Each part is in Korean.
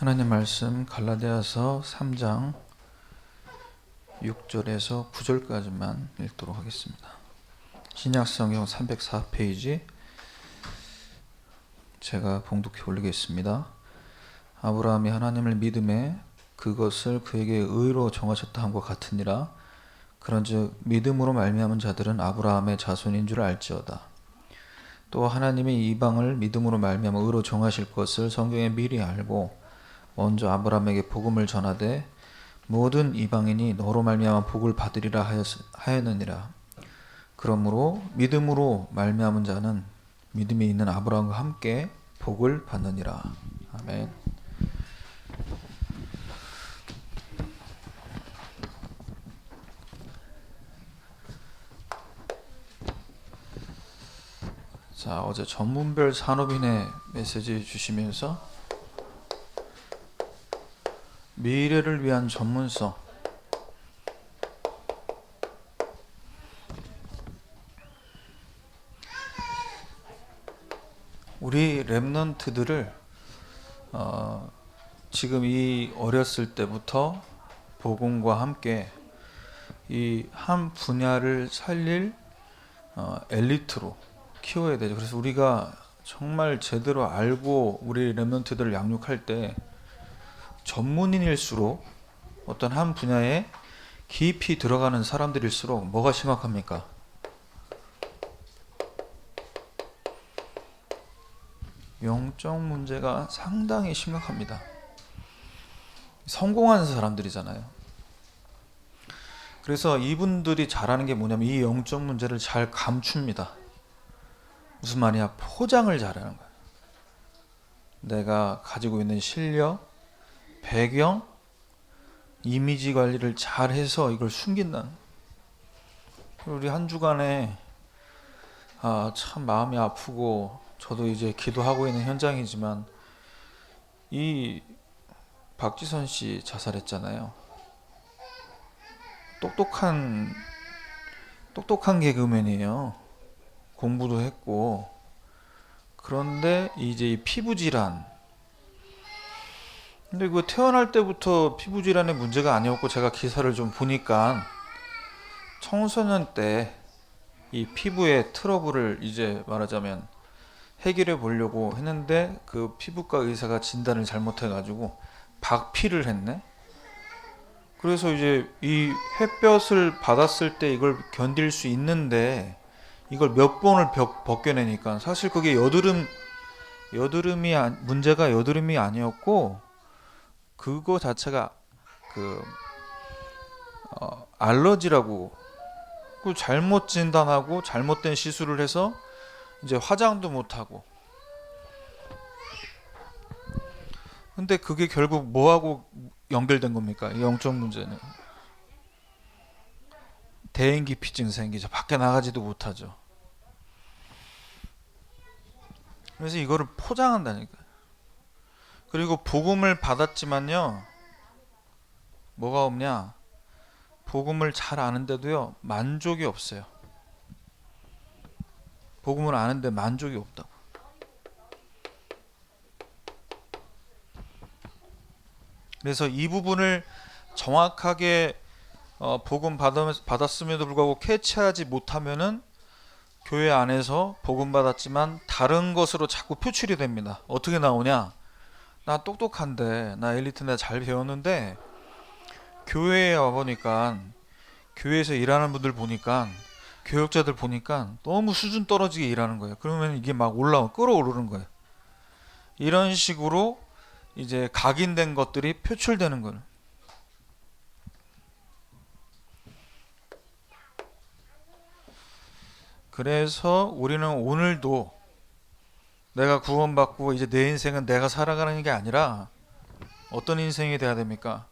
하나님 말씀 갈라디아서 3장 6절에서 9절까지만 읽도록 하겠습니다. 신약성경 304페이지 제가 봉독해 올리겠습니다. 아브라함이 하나님을 믿음에 그것을 그에게 의로 정하셨다 함과 같으니라. 그런즉 믿음으로 말미암은 자들은 아브라함의 자손인 줄 알지어다. 또 하나님이 이방을 믿음으로 말미암아 의로 정하실 것을 성경에 미리 알고 먼저 아브라함에게 복음을 전하되 모든 이방인이 너로 말미암아 복을 받으리라 하였느니라. 그러므로 믿음으로 말미암은 자는 믿음이 있는 아브라함과 함께 복을 받느니라. 아멘. 자, 어제 전문별 산업인의 메시지 주시면서 미래를 위한 전문성, 우리 렘넌트들을 지금 이 어렸을 때부터 복음과 함께 이 한 분야를 살릴 엘리트로 키워야 되죠. 그래서 우리가 정말 제대로 알고 우리 렘넌트들을 양육할 때 전문인일수록 어떤 한 분야에 깊이 들어가는 사람들일수록 뭐가 심각합니까? 영적 문제가 상당히 심각합니다. 성공한 사람들이잖아요. 그래서 이분들이 잘하는 게 뭐냐면 이 영적 문제를 잘 감춥니다. 무슨 말이야? 포장을 잘하는 거예요. 내가 가지고 있는 실력, 배경, 이미지 관리를 잘해서 이걸 숨긴다는. 우리 한 주간에 참 마음이 아프고 저도 이제 기도하고 있는 현장이지만 이 박지선 씨 자살했잖아요. 똑똑한 개그맨이에요. 공부도 했고. 그런데 이제 이 피부 질환. 근데 그 태어날 때부터 피부 질환의 문제가 아니었고, 제가 기사를 좀 보니까 청소년 때 이 피부의 트러블을 이제 말하자면 해결해 보려고 했는데 그 피부과 의사가 진단을 잘못해가지고 박피를 했네. 그래서 이제 이 햇볕을 받았을 때 이걸 견딜 수 있는데 이걸 몇 번을 벗겨내니까 사실 그게 문제가 여드름이 아니었고, 그거 자체가 알러지라고, 그 잘못 진단하고 잘못된 시술을 해서 이제 화장도 못하고. 근데 그게 결국 뭐하고 연결된 겁니까? 영적 문제는 대인기피증 생기죠. 밖에 나가지도 못하죠. 그래서 이거를 포장한다니까. 그리고 복음을 받았지만요, 뭐가 없냐? 복음을 잘 아는데도요 만족이 없어요. 복음을 아는데 만족이 없다고. 그래서 이 부분을 정확하게 복음 받았음에도 불구하고 캐치하지 못하면은 교회 안에서 복음 받았지만 다른 것으로 자꾸 표출이 됩니다. 어떻게 나오냐? 나 똑똑한데, 나 엘리트인데 잘 배웠는데 교회에 와보니까, 교회에서 일하는 분들 보니까, 교역자들 보니까 너무 수준 떨어지게 일하는 거예요. 그러면 이게 막 끌어오르는 거예요. 이런 식으로 이제 각인된 것들이 표출되는 거예요. 그래서 우리는 오늘도 내가 구원받고 이제 내 인생은 내가 살아가는 게 아니라 어떤 인생이 돼야 됩니까?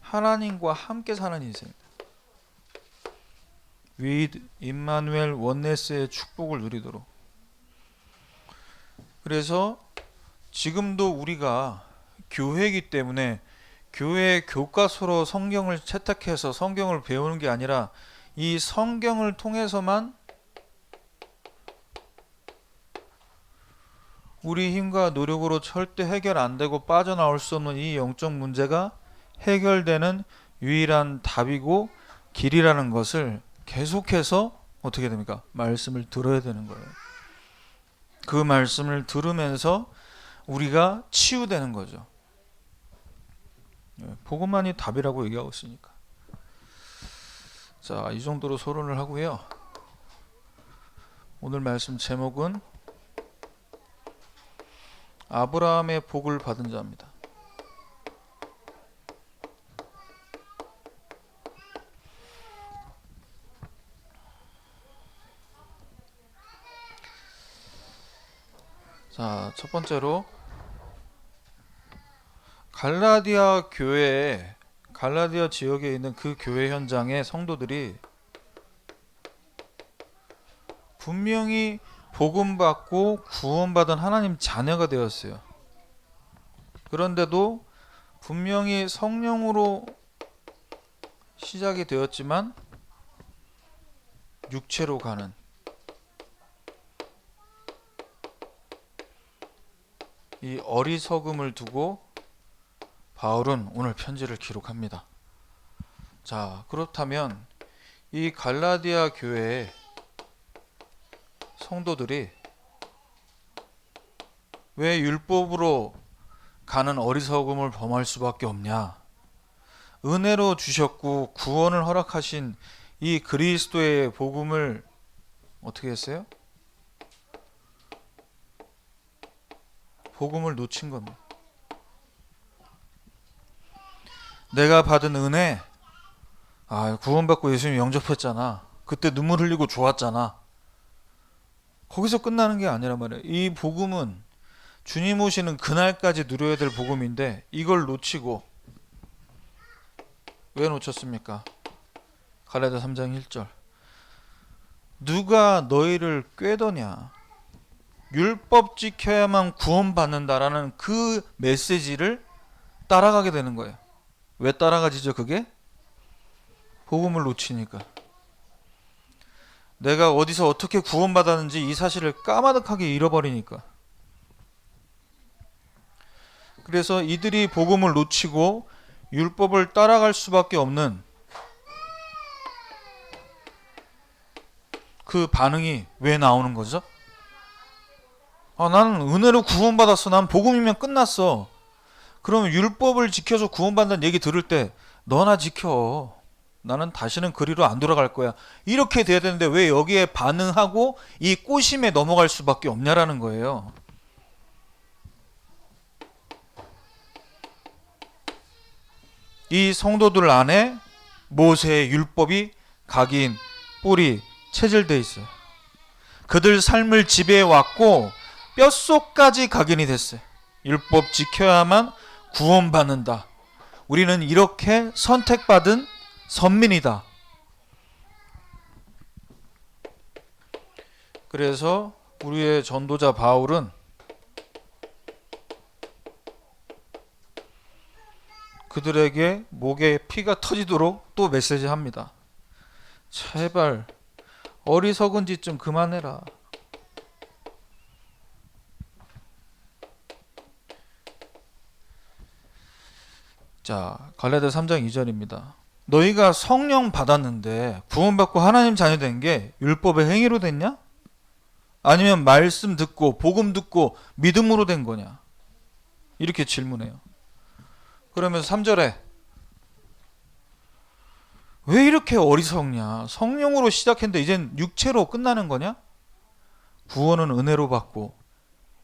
하나님과 함께 사는 인생. with 임마누엘 원네스의 축복을 누리도록. 그래서 지금도 우리가 교회이기 때문에 교회 교과서로 성경을 채택해서 성경을 배우는 게 아니라 이 성경을 통해서만 우리 힘과 노력으로 절대 해결 안 되고 빠져나올 수 없는 이 영적 문제가 해결되는 유일한 답이고 길이라는 것을 계속해서 어떻게 됩니까? 말씀을 들어야 되는 거예요. 그 말씀을 들으면서 우리가 치유되는 거죠. 복음만이 답이라고 얘기하고 있으니까. 자, 이 정도로 소론을 하고요. 오늘 말씀 제목은 아브라함의 복을 받은 자입니다. 자, 첫 번째로 갈라디아 교회에, 갈라디아 지역에 있는 그 교회 현장의 성도들이 분명히 복음 받고 구원받은 하나님 자녀가 되었어요. 그런데도 분명히 성령으로 시작이 되었지만 육체로 가는, 이 어리석음을 두고 바울은 오늘 편지를 기록합니다. 자, 그렇다면 이 갈라디아 교회의 성도들이 왜 율법으로 가는 어리석음을 범할 수밖에 없냐? 은혜로 주셨고 구원을 허락하신 이 그리스도의 복음을 어떻게 했어요? 복음을 놓친 겁니다. 내가 받은 은혜, 구원받고 예수님 영접했잖아. 그때 눈물 흘리고 좋았잖아. 거기서 끝나는 게 아니란 말이에요. 이 복음은 주님 오시는 그날까지 누려야 될 복음인데 이걸 놓치고, 왜 놓쳤습니까? 갈라디아 3장 1절. 누가 너희를 꾀더냐? 율법 지켜야만 구원받는다라는 그 메시지를 따라가게 되는 거예요. 왜 따라가지죠? 그게 복음을 놓치니까. 내가 어디서 어떻게 구원받았는지 이 사실을 까마득하게 잃어버리니까. 그래서 이들이 복음을 놓치고 율법을 따라갈 수밖에 없는 그 반응이 왜 나오는 거죠? 나는 은혜로 구원받았어. 난 복음이면 끝났어. 그러면 율법을 지켜서 구원받는다는 얘기 들을 때 너나 지켜. 나는 다시는 그리로 안 돌아갈 거야. 이렇게 돼야 되는데 왜 여기에 반응하고 이 꼬심에 넘어갈 수밖에 없냐라는 거예요. 이 성도들 안에 모세의 율법이 각인, 뿌리, 체질되어 있어요. 그들 삶을 지배해 왔고 뼛속까지 각인이 됐어요. 율법 지켜야만 구원받는다. 우리는 이렇게 선택받은 선민이다. 그래서 우리의 전도자 바울은 그들에게 목에 피가 터지도록 또 메시지합니다. 제발 어리석은 짓 좀 그만해라. 자, 갈라디아 3장 2절입니다. 너희가 성령 받았는데 구원받고 하나님 자녀 된 게 율법의 행위로 됐냐? 아니면 말씀 듣고 복음 듣고 믿음으로 된 거냐? 이렇게 질문해요. 그러면서 3절에 왜 이렇게 어리석냐? 성령으로 시작했는데 이젠 육체로 끝나는 거냐? 구원은 은혜로 받고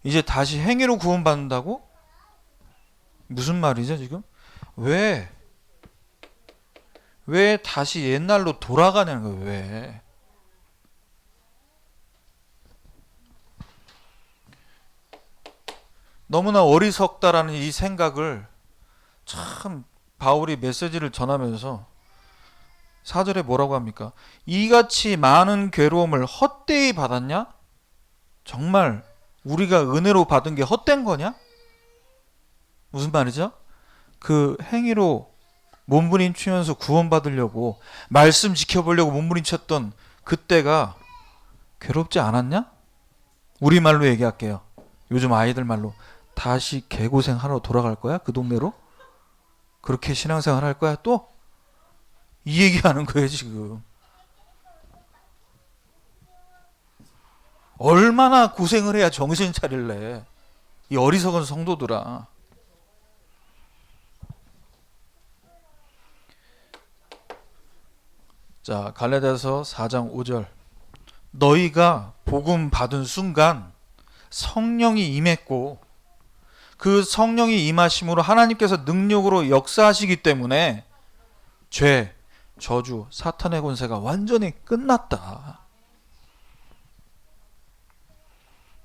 이제 다시 행위로 구원받는다고? 무슨 말이죠 지금? 왜 다시 옛날로 돌아가냐는 거예요. 왜? 너무나 어리석다라는 이 생각을 참 바울이 메시지를 전하면서 4절에 뭐라고 합니까? 이같이 많은 괴로움을 헛되이 받았냐? 정말 우리가 은혜로 받은 게 헛된 거냐? 무슨 말이죠? 그 행위로 몸부림치면서 구원받으려고 말씀 지켜보려고 몸부림쳤던 그때가 괴롭지 않았냐? 우리말로 얘기할게요. 요즘 아이들 말로 다시 개고생하러 돌아갈 거야? 그 동네로? 그렇게 신앙생활 할 거야? 또? 이 얘기하는 거예요 지금. 얼마나 고생을 해야 정신 차릴래 이 어리석은 성도들아. 자, 갈라디아서 4장 5절. 너희가 복음 받은 순간 성령이 임했고 그 성령이 임하심으로 하나님께서 능력으로 역사하시기 때문에 죄, 저주, 사탄의 권세가 완전히 끝났다.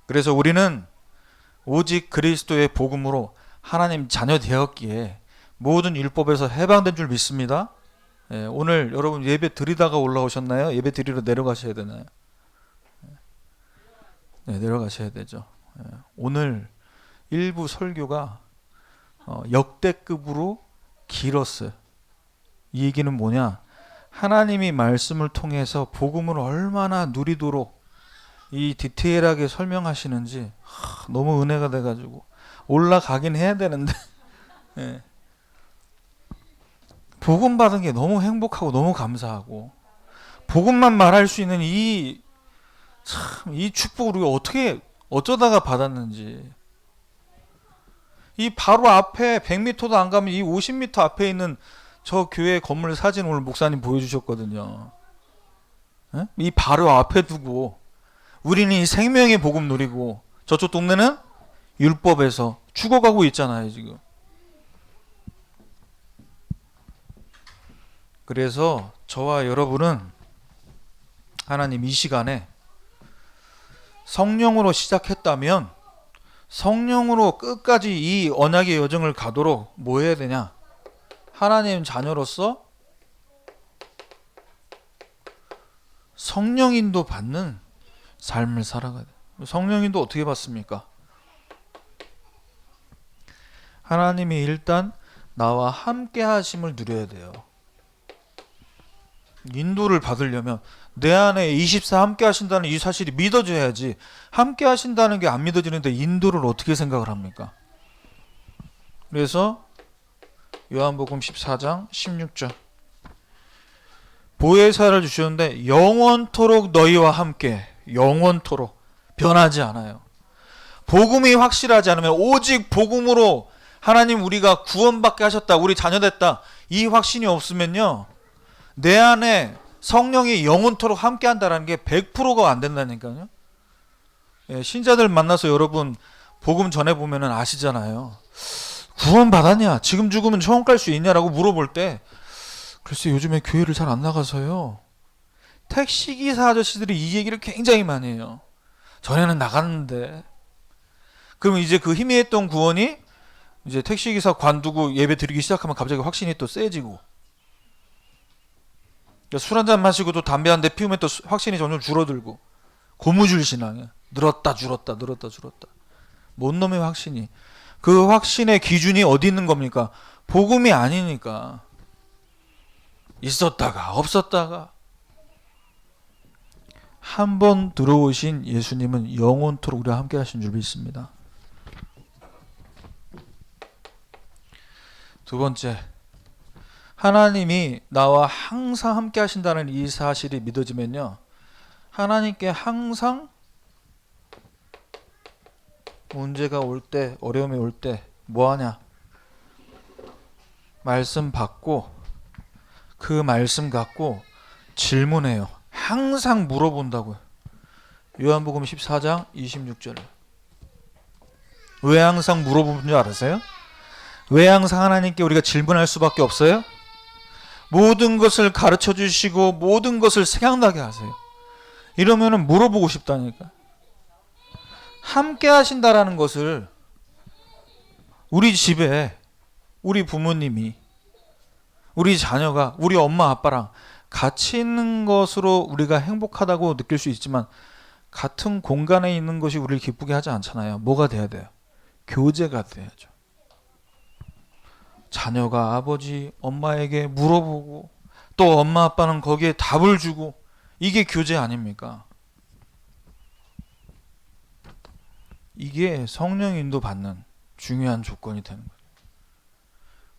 그래서 우리는 오직 그리스도의 복음으로 하나님 자녀 되었기에 모든 율법에서 해방된 줄 믿습니다. 예, 오늘 여러분 예배 드리다가 올라오셨나요? 예배 드리러 내려가셔야 되나요? 네, 내려가셔야 되죠. 예, 오늘 일부 설교가 역대급으로 길었어요. 이 얘기는 뭐냐? 하나님이 말씀을 통해서 복음을 얼마나 누리도록 이 디테일하게 설명하시는지 너무 은혜가 돼가지고 올라가긴 해야 되는데 예. 복음 받은 게 너무 행복하고 너무 감사하고 복음만 말할 수 있는 이 축복을 우리가 어떻게 어쩌다가 받았는지. 이 바로 앞에 100m도 안 가면 이 50m 앞에 있는 저 교회 건물 사진 오늘 목사님 보여주셨거든요. 예? 이 바로 앞에 두고 우리는 이 생명의 복음 누리고 저쪽 동네는 율법에서 죽어가고 있잖아요 지금. 그래서 저와 여러분은 하나님 이 시간에 성령으로 시작했다면 성령으로 끝까지 이 언약의 여정을 가도록 뭐 해야 되냐? 하나님 자녀로서 성령인도 받는 삶을 살아가야 돼. 성령인도 어떻게 받습니까? 하나님이 일단 나와 함께 하심을 누려야 돼요. 인도를 받으려면 내 안에 24 함께 하신다는 이 사실이 믿어져야지. 함께 하신다는 게 안 믿어지는데 인도를 어떻게 생각을 합니까? 그래서 요한복음 14장 16절 보혜사를 주셨는데 영원토록 너희와 함께, 영원토록 변하지 않아요. 복음이 확실하지 않으면 오직 복음으로 하나님 우리가 구원받게 하셨다, 우리 자녀됐다, 이 확신이 없으면요 내 안에 성령이 영원토록 함께 한다는 게 100%가 안 된다니까요. 예, 신자들 만나서 여러분 복음 전해보면 아시잖아요. 구원 받았냐? 지금 죽으면 천국 갈 수 있냐라고 물어볼 때 글쎄 요즘에 교회를 잘 안 나가서요. 택시기사 아저씨들이 이 얘기를 굉장히 많이 해요. 전에는 나갔는데. 그럼 이제 그 희미했던 구원이 이제 택시기사 관두고 예배 드리기 시작하면 갑자기 확신이 또 세지고, 술 한잔 마시고 또 담배 한 대 피우면 또 확신이 점점 줄어들고, 고무줄 신앙이야. 늘었다 줄었다 늘었다 줄었다. 뭔 놈의 확신이. 그 확신의 기준이 어디 있는 겁니까? 복음이 아니니까. 있었다가 없었다가. 한 번 들어오신 예수님은 영원토록 우리와 함께 하신 줄 믿습니다. 두 번째, 하나님이 나와 항상 함께 하신다는 이 사실이 믿어지면요, 하나님께 항상 문제가 올 때, 어려움이 올 때 뭐 하냐? 말씀 받고 그 말씀 갖고 질문해요. 항상 물어본다고요. 요한복음 14장 26절. 왜 항상 물어보는 줄 알아세요? 왜 항상 하나님께 우리가 질문할 수밖에 없어요? 모든 것을 가르쳐 주시고 모든 것을 생각나게 하세요. 이러면은 물어보고 싶다니까. 함께 하신다라는 것을 우리 집에 우리 부모님이, 우리 자녀가 우리 엄마 아빠랑 같이 있는 것으로 우리가 행복하다고 느낄 수 있지만 같은 공간에 있는 것이 우리를 기쁘게 하지 않잖아요. 뭐가 돼야 돼요? 교제가 돼야죠. 자녀가 아버지, 엄마에게 물어보고 또 엄마 아빠는 거기에 답을 주고, 이게 교제 아닙니까? 이게 성령 인도 받는 중요한 조건이 되는 거예요.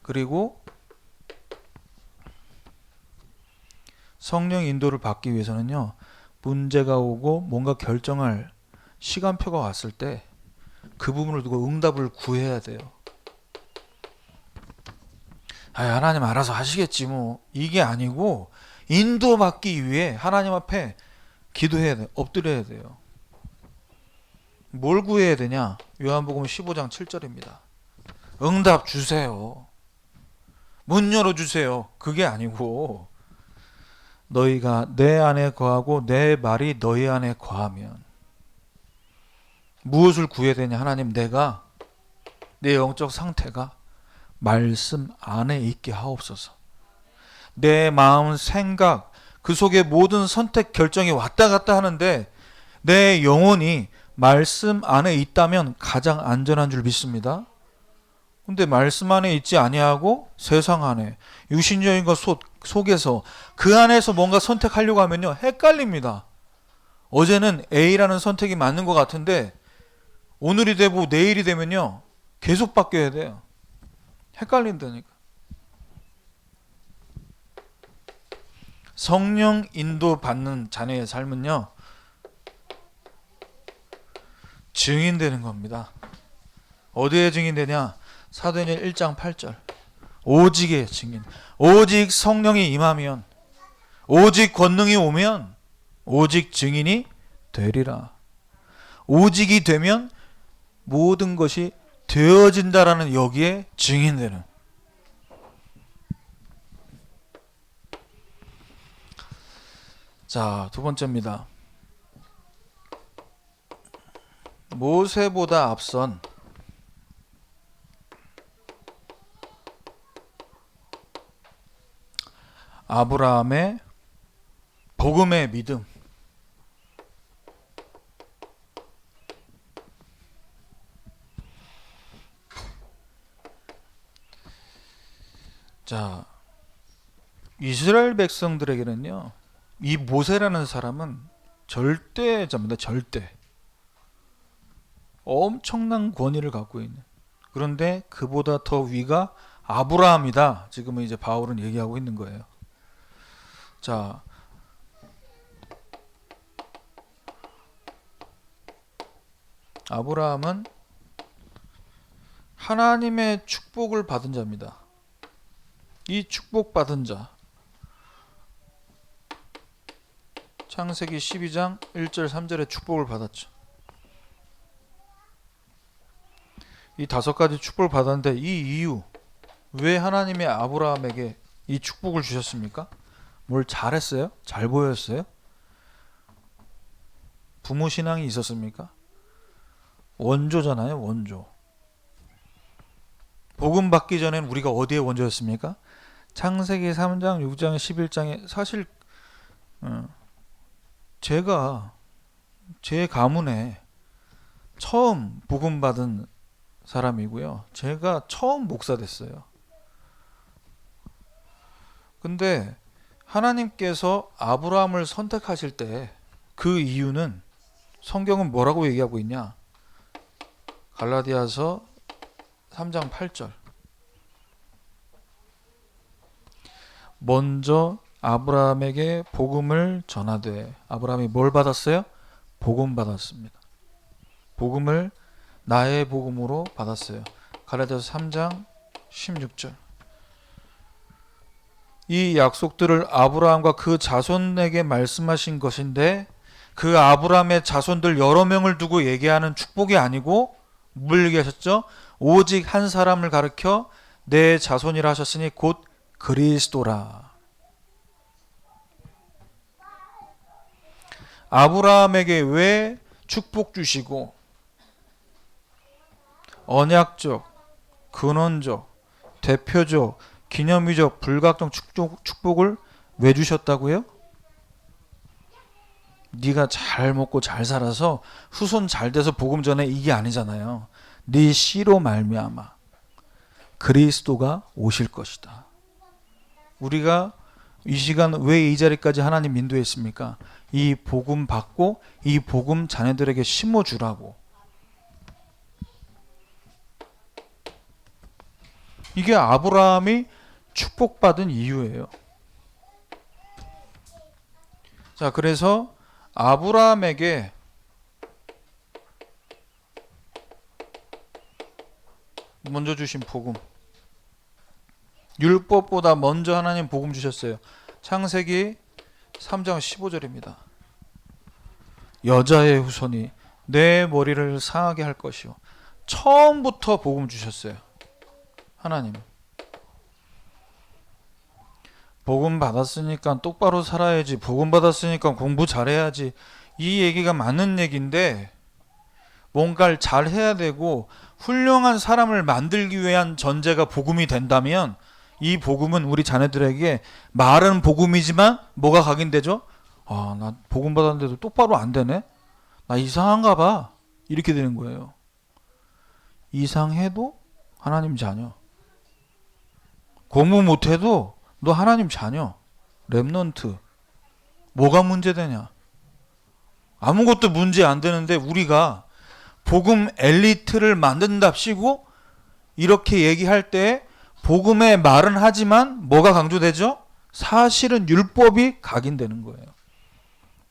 그리고 성령 인도를 받기 위해서는요, 문제가 오고 뭔가 결정할 시간표가 왔을 때 그 부분을 두고 응답을 구해야 돼요. 하나님 알아서 하시겠지 뭐, 이게 아니고 인도받기 위해 하나님 앞에 기도해야 돼요. 엎드려야 돼요. 뭘 구해야 되냐? 요한복음 15장 7절입니다. 응답 주세요. 문 열어주세요. 그게 아니고 너희가 내 안에 거하고 내 말이 너희 안에 거하면. 무엇을 구해야 되냐? 하나님, 내가 내 영적 상태가 말씀 안에 있게 하옵소서. 내 마음, 생각, 그 속에 모든 선택, 결정이 왔다 갔다 하는데 내 영혼이 말씀 안에 있다면 가장 안전한 줄 믿습니다. 근데 말씀 안에 있지 아니하고 세상 안에 육신적인 것 속에서 그 안에서 뭔가 선택하려고 하면요, 헷갈립니다. 어제는 A라는 선택이 맞는 것 같은데 오늘이 되고 내일이 되면요, 계속 바뀌어야 돼요. 헷갈린다니까. 성령 인도 받는 자녀의 삶은요, 증인되는 겁니다. 어디에 증인되냐? 사도행전 1장 8절. 오직의 증인. 오직 성령이 임하면, 오직 권능이 오면 오직 증인이 되리라. 오직이 되면 모든 것이 되어진다라는 여기에 증인되는. 자, 두 번째입니다. 모세보다 앞선 아브라함의 복음의 믿음. 자, 이스라엘 백성들에게는요, 이 모세라는 사람은 절대자입니다. 절대. 엄청난 권위를 갖고 있는. 그런데 그보다 더 위가 아브라함이다. 지금은 이제 바울은 얘기하고 있는 거예요. 자, 아브라함은 하나님의 축복을 받은 자입니다. 이 축복받은 자, 창세기 12장 1절 3절에 축복을 받았죠. 이 5가지 축복을 받았는데 이 이유, 왜 하나님이 아브라함에게 이 축복을 주셨습니까? 뭘 잘했어요? 잘 보였어요? 부모 신앙이 있었습니까? 원조잖아요, 원조. 복음 받기 전에는 우리가 어디에 원조였습니까? 창세기 3장, 6장, 11장에 사실 제가 제 가문에 처음 복음 받은 사람이고요. 제가 처음 목사 됐어요. 근데 하나님께서 아브라함을 선택하실 때 그 이유는 성경은 뭐라고 얘기하고 있냐? 갈라디아서 3장 8절. 먼저 아브라함에게 복음을 전하되. 아브라함이 뭘 받았어요? 복음 받았습니다. 복음을 나의 복음으로 받았어요. 갈라디아서 3장 16절. 이 약속들을 아브라함과 그 자손에게 말씀하신 것인데 그 아브라함의 자손들 여러 명을 두고 얘기하는 축복이 아니고 뭘 얘기하셨죠? 오직 한 사람을 가르쳐 내 자손이라 하셨으니 곧 그리스도라. 아브라함에게 왜 축복 주시고 언약적, 근원적, 대표적, 기념비적, 불각적 축복을 왜 주셨다고요? 네가 잘 먹고 잘 살아서 후손 잘 돼서 복음 전해, 이게 아니잖아요. 네 씨로 말미암아 그리스도가 오실 것이다. 우리가 이 시간 왜 이 자리까지 하나님 인도했습니까? 이 복음 받고 이 복음 자녀들에게 심어주라고. 이게 아브라함이 축복받은 이유예요. 자, 그래서 아브라함에게 먼저 주신 복음, 율법보다 먼저 하나님 복음 주셨어요. 창세기 3장 15절입니다. 여자의 후손이 내 머리를 상하게 할 것이요. 처음부터 복음 주셨어요. 하나님. 복음 받았으니까 똑바로 살아야지, 복음 받았으니까 공부 잘해야지, 이 얘기가 맞는 얘기인데 뭔가를 잘해야 되고 훌륭한 사람을 만들기 위한 전제가 복음이 된다면 이 복음은 우리 자녀들에게 말은 복음이지만 뭐가 각인되죠? 아, 나 복음 받았는데도 똑바로 안 되네? 나 이상한가 봐. 이렇게 되는 거예요. 이상해도 하나님 자녀. 공부 못해도 너 하나님 자녀. 렘넌트. 뭐가 문제되냐? 아무것도 문제 안 되는데 우리가 복음 엘리트를 만든답시고 이렇게 얘기할 때 복음의 말은 하지만 뭐가 강조되죠? 사실은 율법이 각인되는 거예요.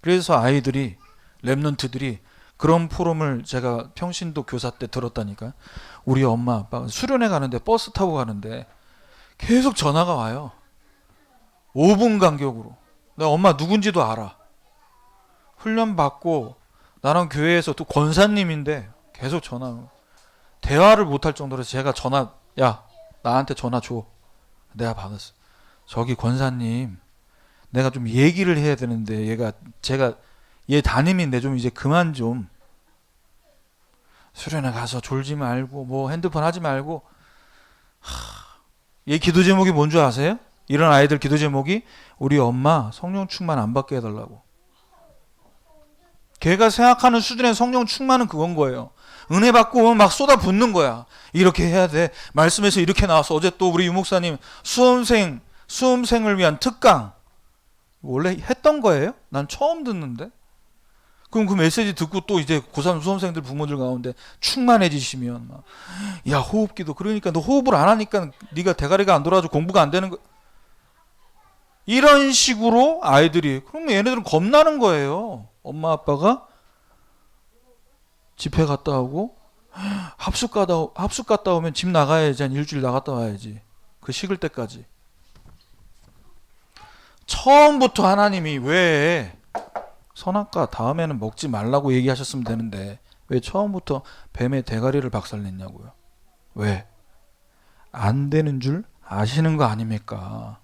그래서 아이들이, 렘넌트들이 그런 포럼을 제가 평신도 교사 때 들었다니까. 우리 엄마 아빠가 수련회 가는데, 버스 타고 가는데 계속 전화가 와요. 5분 간격으로. 나 엄마 누군지도 알아. 훈련 받고 나랑 교회에서 또 권사님인데 계속 전화. 대화를 못할 정도로 제가 전화, 야 나한테 전화 줘. 내가 받았어. 저기 권사님, 내가 좀 얘기를 해야 되는데 제가 얘 담임인데 좀 이제 그만 좀. 수련회 가서 졸지 말고 뭐 핸드폰 하지 말고. 얘 기도 제목이 뭔 줄 아세요? 이런 아이들 기도 제목이 우리 엄마 성령 충만 안 받게 해달라고. 걔가 생각하는 수준의 성령 충만은 그건 거예요. 은혜 받고 오면 막 쏟아붓는 거야. 이렇게 해야 돼. 말씀에서 이렇게 나왔어. 어제 또 우리 유목사님 수험생을 위한 특강 원래 했던 거예요? 난 처음 듣는데. 그럼 그 메시지 듣고 또 이제 고3 수험생들 부모들 가운데 충만해지시면 막, 야 호흡기도, 그러니까 너 호흡을 안 하니까 네가 대가리가 안 돌아가지고 공부가 안 되는 거. 이런 식으로 아이들이, 그러면 얘네들은 겁나는 거예요. 엄마 아빠가 집회 갔다 오고 합숙 갔다 오면 집 나가야지. 한 일주일 나갔다 와야지. 그 식을 때까지. 처음부터 하나님이 왜 선악과 다음에는 먹지 말라고 얘기하셨으면 되는데 왜 처음부터 뱀의 대가리를 박살냈냐고요. 왜? 안 되는 줄 아시는 거 아닙니까?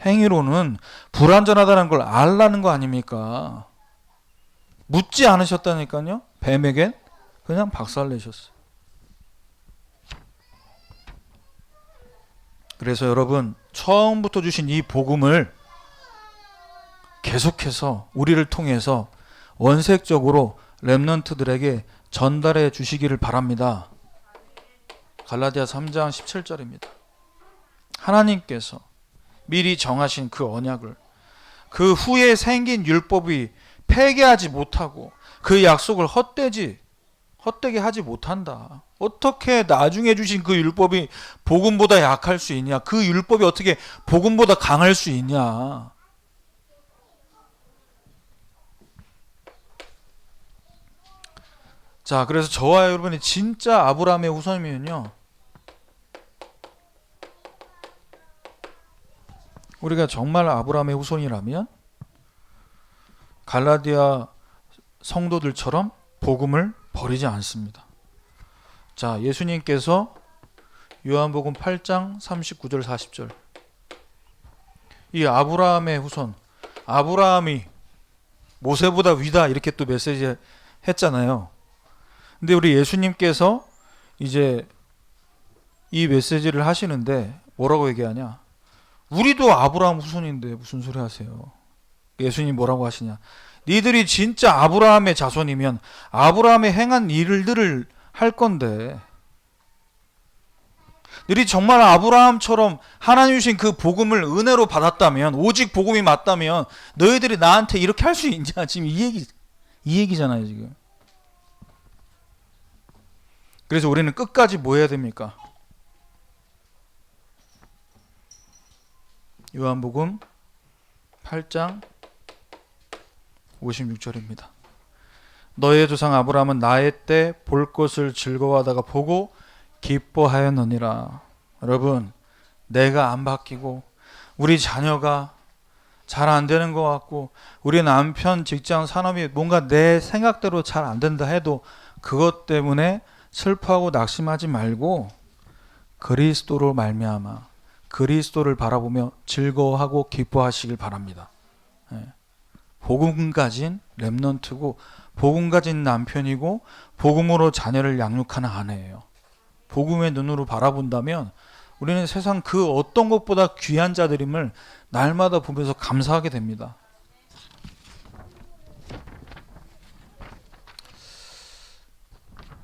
행위로는 불완전하다는 걸 알라는 거 아닙니까? 묻지 않으셨다니까요. 뱀에겐 그냥 박살내셨어요. 그래서 여러분, 처음부터 주신 이 복음을 계속해서 우리를 통해서 원색적으로 렘넌트들에게 전달해 주시기를 바랍니다. 갈라디아 3장 17절입니다. 하나님께서 미리 정하신 그 언약을 그 후에 생긴 율법이 폐기하지 못하고 그 약속을 헛되게 하지 못한다. 어떻게 나중에 주신 그 율법이 복음보다 약할 수 있냐? 그 율법이 어떻게 복음보다 강할 수 있냐? 자, 그래서 저와 여러분이 진짜 아브라함의 후손이면요, 우리가 정말 아브라함의 후손이라면 갈라디아 성도들처럼 복음을 버리지 않습니다. 자, 예수님께서 요한복음 8장 39절 40절, 이 아브라함의 후손, 아브라함이 모세보다 위다, 이렇게 또 메시지 했잖아요. 근데 우리 예수님께서 이제 이 메시지를 하시는데 뭐라고 얘기하냐? 우리도 아브라함 후손인데 무슨 소리 하세요? 예수님 뭐라고 하시냐? 니들이 진짜 아브라함의 자손이면 아브라함의 행한 일들을 할 건데, 너희 정말 아브라함처럼 하나님 주신 그 복음을 은혜로 받았다면, 오직 복음이 맞다면 너희들이 나한테 이렇게 할 수 있냐? 지금 이 얘기잖아요 지금. 그래서 우리는 끝까지 뭐 해야 됩니까? 요한복음 8장 56절입니다. 너의 조상 아브라함은 나의 때 볼 것을 즐거워하다가 보고 기뻐하였느니라. 여러분, 내가 안 바뀌고 우리 자녀가 잘 안 되는 것 같고 우리 남편 직장 산업이 뭔가 내 생각대로 잘 안 된다 해도 그것 때문에 슬퍼하고 낙심하지 말고 그리스도로 말미암아 그리스도를 바라보며 즐거워하고 기뻐하시길 바랍니다. 복음 가진 렘넌트고 복음 가진 남편이고 복음으로 자녀를 양육하는 아내예요. 복음의 눈으로 바라본다면 우리는 세상 그 어떤 것보다 귀한 자들임을 날마다 보면서 감사하게 됩니다.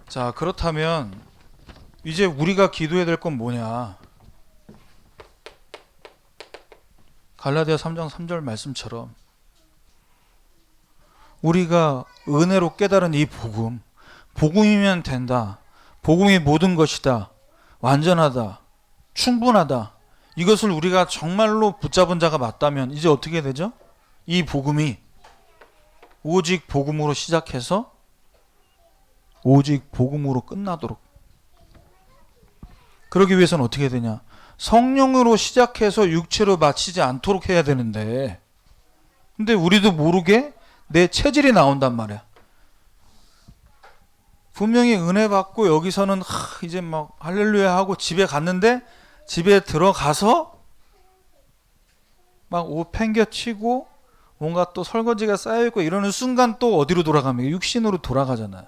자, 그렇다면 이제 우리가 기도해야 될 건 뭐냐? 갈라디아 3장 3절 말씀처럼 우리가 은혜로 깨달은 이 복음, 복음이면 된다. 복음이 모든 것이다. 완전하다. 충분하다. 이것을 우리가 정말로 붙잡은 자가 맞다면 이제 어떻게 되죠? 이 복음이 오직 복음으로 시작해서 오직 복음으로 끝나도록. 그러기 위해서는 어떻게 되냐? 성령으로 시작해서 육체로 마치지 않도록 해야 되는데, 근데 우리도 모르게 내 체질이 나온단 말이야. 분명히 은혜 받고 여기서는 이제 막 할렐루야 하고 집에 갔는데 집에 들어가서 막 옷 팽겨치고 뭔가 또 설거지가 쌓여있고 이러는 순간 또 어디로 돌아갑니까? 육신으로 돌아가잖아요.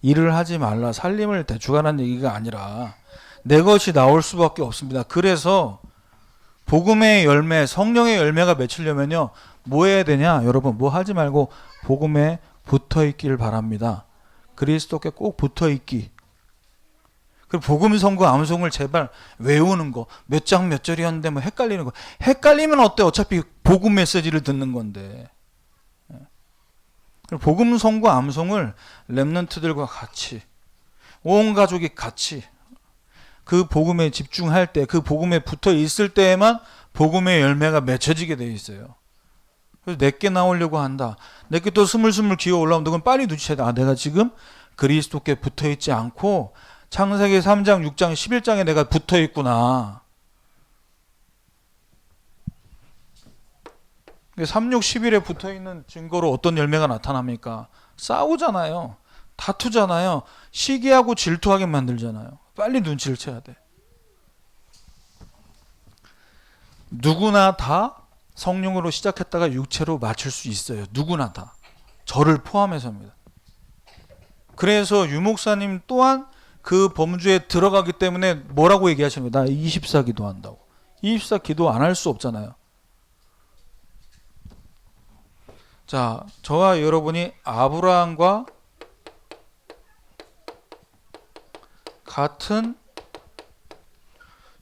일을 하지 말라, 살림을 대충하라는 얘기가 아니라 내 것이 나올 수밖에 없습니다. 그래서 복음의 열매, 성령의 열매가 맺히려면요, 뭐 해야 되냐? 여러분, 뭐 하지 말고 복음에 붙어 있기를 바랍니다. 그리스도께 꼭 붙어 있기. 그리고 복음 선고 암송을 제발 외우는 거, 몇 장 몇 절이었는데 뭐 헷갈리는 거. 헷갈리면 어때? 어차피 복음 메시지를 듣는 건데. 그리고 복음 선고 암송을 렘넌트들과 같이, 온 가족이 같이 그 복음에 집중할 때, 그 복음에 붙어 있을 때에만 복음의 열매가 맺혀지게 돼 있어요. 그래서 내게 나오려고 한다. 내게 또 스물스물 기어 올라오면 그건 빨리 눈치채야 돼. 아, 내가 지금 그리스도께 붙어 있지 않고 창세기 3장, 6장, 11장에 내가 붙어 있구나. 3, 6, 11에 붙어 있는 증거로 어떤 열매가 나타납니까? 싸우잖아요. 다투잖아요. 시기하고 질투하게 만들잖아요. 빨리 눈치를 채야 돼. 누구나 다 성령으로 시작했다가 육체로 마칠 수 있어요. 누구나 다. 저를 포함해서입니다. 그래서 유목사님 또한 그 범주에 들어가기 때문에 뭐라고 얘기하시는 거예요? 나 24 기도한다고. 24 기도 안 할 수 없잖아요. 자, 저와 여러분이 아브라함과 같은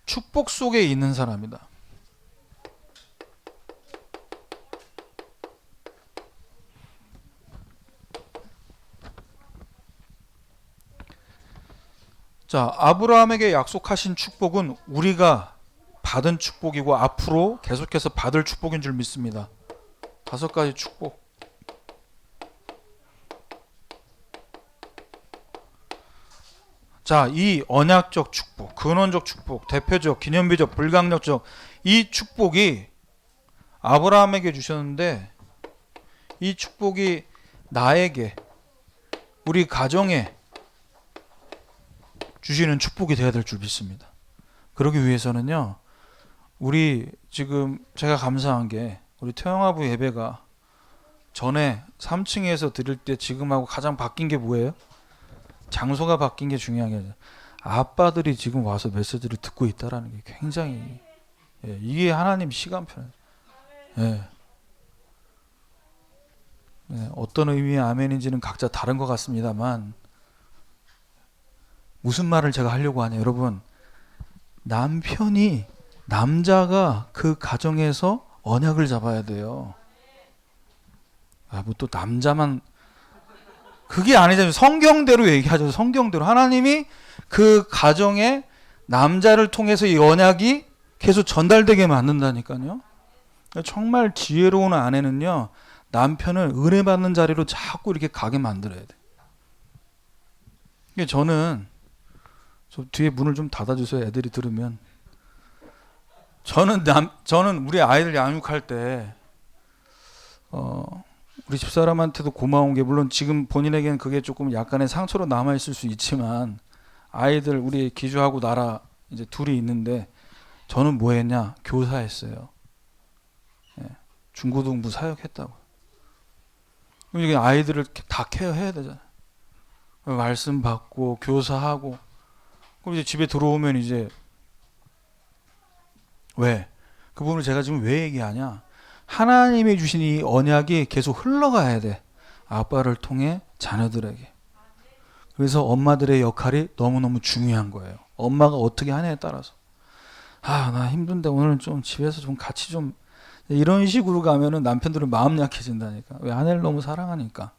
축복 속에 있는 사람이다. 자, 아브라함에게 약속하신 축복은 우리가 받은 축복이고 앞으로 계속해서 받을 축복인 줄 믿습니다. 5가지 축복. 자, 이 언약적 축복, 근원적 축복, 대표적, 기념비적, 불강력적 이 축복이 아브라함에게 주셨는데 이 축복이 나에게, 우리 가정에 주시는 축복이 되어야 될 줄 믿습니다. 그러기 위해서는요, 우리 지금 제가 감사한 게 우리 태영아부 예배가 전에 3층에서 드릴 때 지금하고 가장 바뀐 게 뭐예요? 장소가 바뀐 게 중요한 게 아니라 아빠들이 지금 와서 메시지를 듣고 있다라는 게 굉장히, 이게 하나님 시간표예요. 어떤 의미의 아멘인지는 각자 다른 것 같습니다만 무슨 말을 제가 하려고 하냐, 여러분, 남자가 그 가정에서 언약을 잡아야 돼요. 뭐 또 남자만, 그게 아니잖아요. 성경대로 얘기하죠. 성경대로 하나님이 그 가정에 남자를 통해서 이 언약이 계속 전달되게 만든다니까요. 정말 지혜로운 아내는요, 남편을 은혜받는 자리로 자꾸 이렇게 가게 만들어야 돼. 저는 저 뒤에 문을 좀 닫아주세요. 애들이 들으면. 저는 우리 아이들 양육할 때 우리 집사람한테도 고마운 게, 물론 지금 본인에게는 그게 조금 약간의 상처로 남아 있을 수 있지만, 아이들 우리 기주하고 나라 이제 둘이 있는데 저는 뭐 했냐? 교사했어요. 예, 중고등부 사역했다고. 그럼 이게 아이들을 다 케어해야 되잖아요. 말씀 받고 교사하고. 그럼 이제 집에 들어오면 이제 왜? 그 부분을 제가 지금 왜 얘기하냐? 하나님이 주신 이 언약이 계속 흘러가야 돼. 아빠를 통해 자녀들에게. 그래서 엄마들의 역할이 너무너무 중요한 거예요. 엄마가 어떻게 하냐에 따라서. 나 힘든데 오늘 좀 집에서 좀 같이 좀, 이런 식으로 가면은 남편들은 마음 약해진다니까. 왜? 아내를 너무 사랑하니까.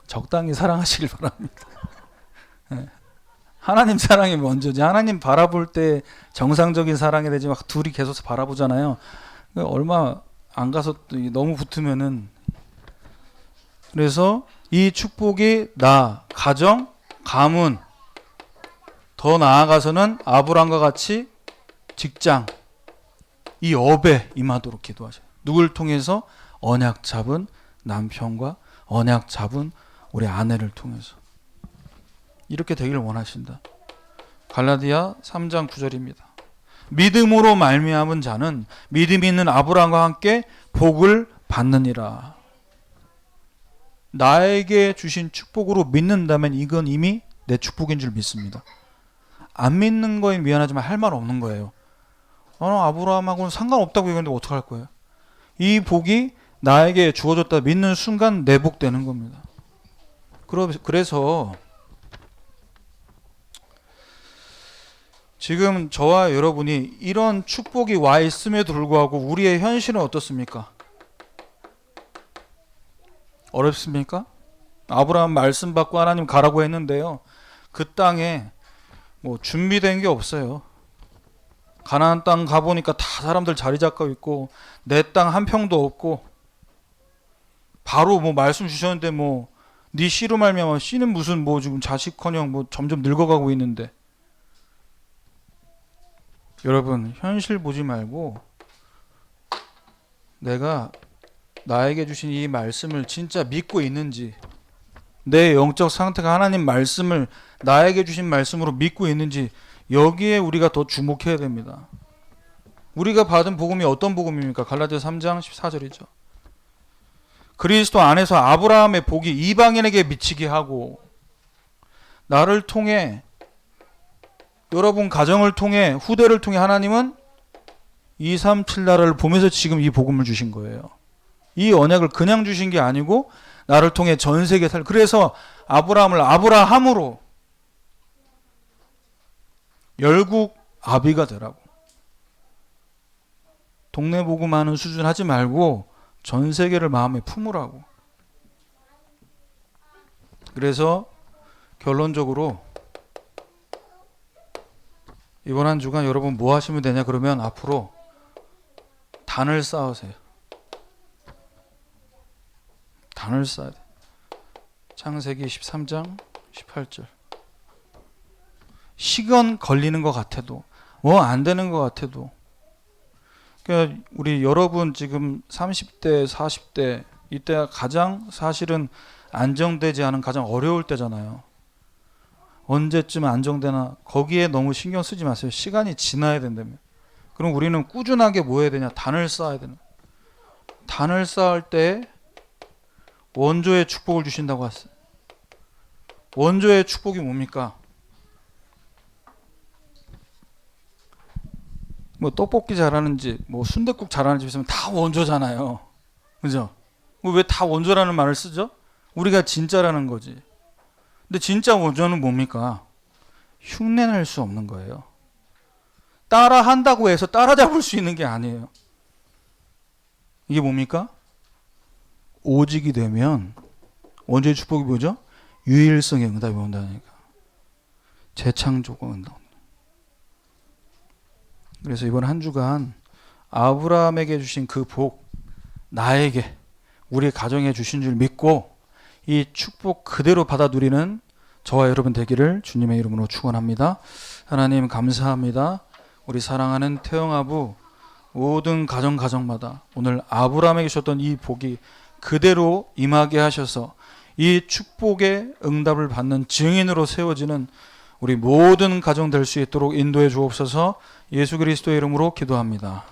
적당히 사랑하시길 바랍니다. 하나님 사랑이 먼저지. 하나님 바라볼 때 정상적인 사랑이 되지, 막 둘이 계속 바라보잖아요. 얼마 안 가서 너무 붙으면은. 그래서 이 축복이 나, 가정, 가문, 더 나아가서는 아브람과 같이 직장, 이 업에 임하도록 기도하셔요. 누굴 통해서? 언약 잡은 남편과 언약 잡은 우리 아내를 통해서. 이렇게 되기를 원하신다. 갈라디아 3장 9절입니다. 믿음으로 말미암은 자는 믿음이 있는 아브라함과 함께 복을 받느니라. 나에게 주신 축복으로 믿는다면 이건 이미 내 축복인 줄 믿습니다. 안 믿는 거에 미안하지만 할 말 없는 거예요. 아브라함하고는 상관없다고 얘기하는데 어떡할 거예요? 이 복이 나에게 주어졌다 믿는 순간 내 복 되는 겁니다. 그래서 지금 저와 여러분이 이런 축복이 와 있음에도 불구하고 우리의 현실은 어떻습니까? 어렵습니까? 아브라함 말씀 받고 하나님 가라고 했는데요, 그 땅에 뭐 준비된 게 없어요. 가나안 땅 가보니까 다 사람들 자리 잡고 있고 내 땅 한 평도 없고, 바로 뭐 말씀 주셨는데 뭐 네 씨로 말미암아, 씨는 무슨 뭐 지금 자식커녕 뭐 점점 늙어가고 있는데. 여러분, 현실 보지 말고 내가 나에게 주신 이 말씀을 진짜 믿고 있는지, 내 영적 상태가 하나님 말씀을 나에게 주신 말씀으로 믿고 있는지, 여기에 우리가 더 주목해야 됩니다. 우리가 받은 복음이 어떤 복음입니까? 갈라디아 3장 14절이죠. 그리스도 안에서 아브라함의 복이 이방인에게 미치게 하고, 나를 통해, 여러분 가정을 통해, 후대를 통해 하나님은 237 나라를 보면서 지금 이 복음을 주신 거예요. 이 언약을 그냥 주신 게 아니고 나를 통해 전 세계 그래서 아브라함을 아브라함으로 열국 아비가 되라고. 동네 복음하는 수준 하지 말고 전 세계를 마음에 품으라고. 그래서 결론적으로 이번 한 주간 여러분 뭐 하시면 되냐 그러면, 앞으로 단을 쌓으세요. 단을 쌓아야 돼. 창세기 13장 18절. 시간 걸리는 것 같아도, 뭐 안 되는 것 같아도, 그러니까 우리 여러분 지금 30대 40대 이때가 가장 사실은 안정되지 않은, 가장 어려울 때잖아요. 언제쯤 안정되나, 거기에 너무 신경 쓰지 마세요. 시간이 지나야 된다며. 그럼 우리는 꾸준하게 뭐 해야 되냐? 단을 쌓아야 되는. 단을 쌓을 때 원조의 축복을 주신다고 했어요. 원조의 축복이 뭡니까? 뭐 떡볶이 잘하는지 뭐 순댓국 잘하는 집 있으면 다 원조잖아요. 그죠? 왜 다 원조라는 말을 쓰죠? 우리가 진짜라는 거지. 근데 진짜 원조는 뭡니까? 흉내낼 수 없는 거예요. 따라 한다고 해서 따라잡을 수 있는 게 아니에요. 이게 뭡니까? 오직이 되면 원조의 축복이 뭐죠? 유일성의 응답이 온다니까. 재창조가 온다. 그래서 이번 한 주간 아브라함에게 주신 그 복 나에게 우리 가정에 주신 줄 믿고 이 축복 그대로 받아 누리는 저와 여러분 되기를 주님의 이름으로 축원합니다. 하나님 감사합니다. 우리 사랑하는 태영아부 모든 가정마다 오늘 아브라함에게 주셨던 이 복이 그대로 임하게 하셔서 이 축복의 응답을 받는 증인으로 세워지는 우리 모든 가정 될 수 있도록 인도해 주옵소서. 예수 그리스도의 이름으로 기도합니다.